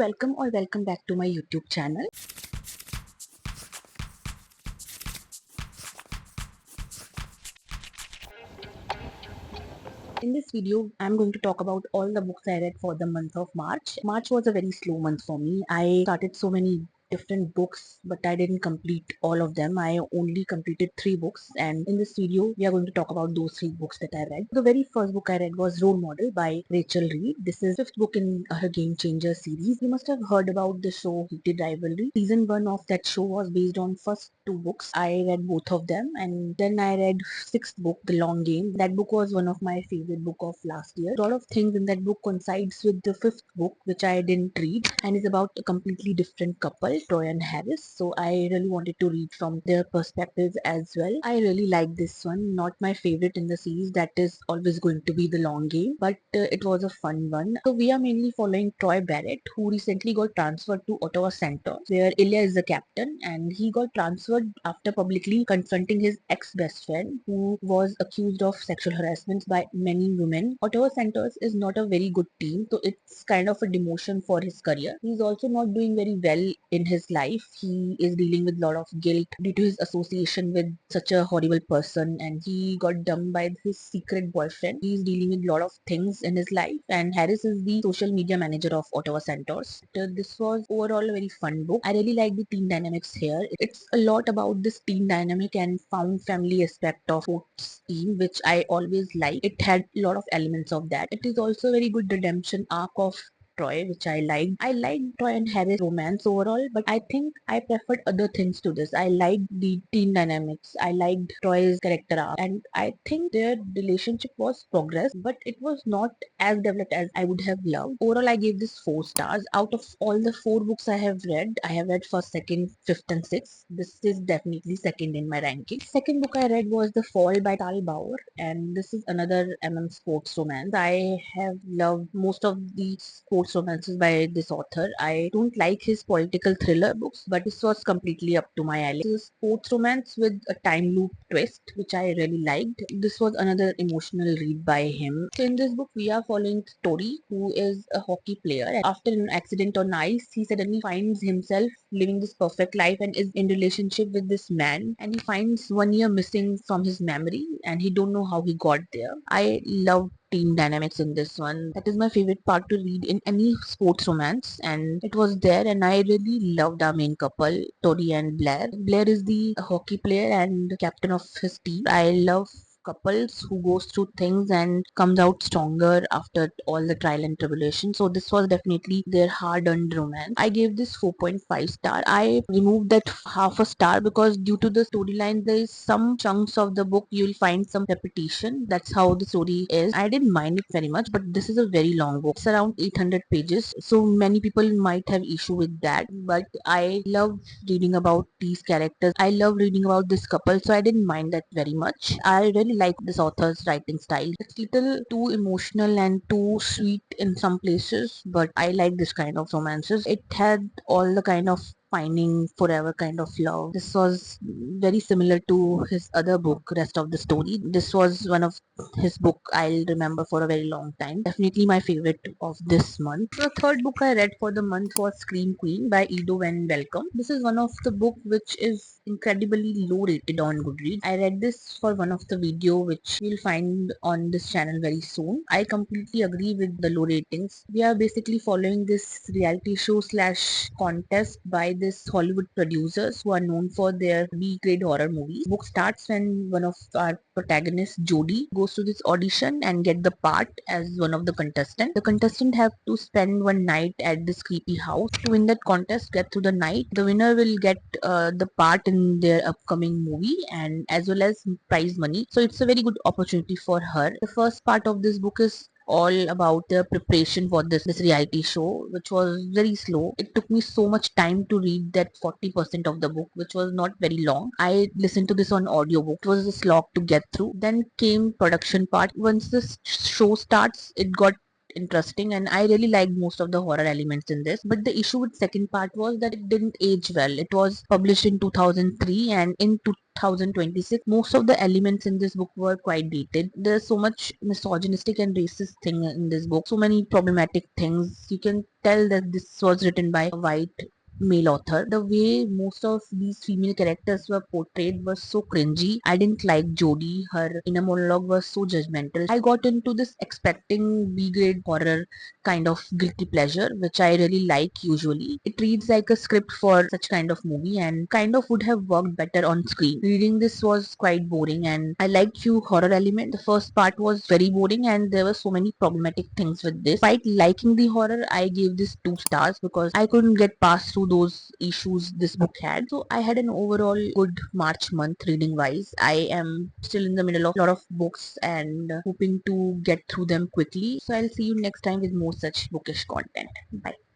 Welcome back to my YouTube channel. In this video, I'm going to talk about all the books I read for the month of March. March was a very slow month for me. I started so many different books, but I didn't complete all of them. I only completed 3 books, and in this video, we are going to talk about those 3 books that I read. The very first book I read was Role Model by Rachel Reed. This is 5th book in her Game Changer series. You must have heard about the show Heated Rivalry. Season 1 of that show was based on first 2 books. I read both of them, and then I read 6th book, The Long Game. That book was one of my favorite book of last year. A lot of things in that book coincides with the 5th book, which I didn't read, and is about a completely different couple, Troy and Harris. So I really wanted to read from their perspectives as well. I really like this one. Not my favorite in the series. That is always going to be The Long Game, but it was a fun one. So we are mainly following Troy Barrett, who recently got transferred to Ottawa Center, where Ilya is the captain, and he got transferred after publicly confronting his ex-best friend, who was accused of sexual harassment by many women. Ottawa Centers is not a very good team, so it's kind of a demotion for his career. He's also not doing very well in his life. He is dealing with a lot of guilt due to his association with such a horrible person, and he got dumped by his secret boyfriend. He's dealing with a lot of things in his life, and Harris is the social media manager of Ottawa Centers. This was overall a very fun book. I really like the team dynamics here. It's a lot about this team dynamic and found family aspect of sports team, which I always like. It had a lot of elements of that. It is also a very good redemption arc of Troy, which I liked. I liked Troy and Harris romance overall, but I think I preferred other things to this. I liked the teen dynamics. I liked Troy's character arc, and I think their relationship was progress, but it was not as developed as I would have loved. Overall, I gave this 4 stars. Out of all the 4 books I have read first, second, fifth, and sixth. This is definitely second in my ranking. Second book I read was The Fall by Tal Bauer, and this is another sports romance. I have loved most of the sports romances by this author. I don't like his political thriller books, but this was completely up to my alley. This is a sports romance with a time loop twist, which I really liked. This was another emotional read by him. So in this book, we are following Story, who is a hockey player. And after an accident on ice, he suddenly finds himself living this perfect life and is in relationship with this man. And he finds 1 year missing from his memory, and he don't know how he got there. I love team dynamics in this one. That is my favorite part to read in any sports romance, and it was there, and I really loved our main couple, Tori and Blair. Blair is the hockey player and captain of his team. I love couples who goes through things and comes out stronger after all the trial and tribulation. So this was definitely their hard-earned romance. I gave this 4.5 star. I removed that half a star because due to the storyline, there is some chunks of the book you'll find some repetition. That's how the story is. I didn't mind it very much, but this is a very long book. It's around 800 pages. So many people might have issue with that, but I love reading about these characters. I love reading about this couple, so I didn't mind that very much. I really like this author's writing style. It's little too emotional and too sweet in some places, but I like this kind of romances. It had all the kind of finding forever kind of love. This was very similar to his other book, Rest of the Story. This was one of his book I'll remember for a very long time. Definitely my favorite of this month. The third book I read for the month was Scream Queen by Ido Van Welcome. This is one of the book which is incredibly low rated on Goodreads. I read this for one of the video which you'll find on this channel very soon. I completely agree with the low ratings. We are basically following this reality show slash contest by this Hollywood producers who are known for their B-grade horror movies. Book starts when one of our protagonists, Jodie, goes to this audition and get the part as one of the contestants. The contestant have to spend one night at this creepy house. To win that contest, get through the night, the winner will get the part in their upcoming movie and as well as prize money. So it's a very good opportunity for her. The first part of this book is all about the preparation for this reality show, which was very slow. It took me so much time to read that 40% of the book, which was not very long. I listened to this on audiobook. It was a slog to get through. Then came production part. Once the show starts, it got interesting, and I really liked most of the horror elements in this. But the issue with second part was that it didn't age well. It was published in 2003, and in 2026 most of the elements in this book were quite dated. There's so much misogynistic and racist thing in this book, so many problematic things. You can tell that this was written by a white male author. The way most of these female characters were portrayed was so cringy. I didn't like Jodie. Her inner monologue was so judgmental. I got into this expecting B grade horror kind of guilty pleasure, which I really like usually. It reads like a script for such kind of movie and kind of would have worked better on screen. Reading this was quite boring, and I liked few horror elements. The first part was very boring and there were so many problematic things with this. Despite liking the horror, I gave this 2 stars because I couldn't get past through those issues this book had. So I had an overall good March month reading wise. I am still in the middle of a lot of books and hoping to get through them quickly. So I'll see you next time with more such bookish content. Bye.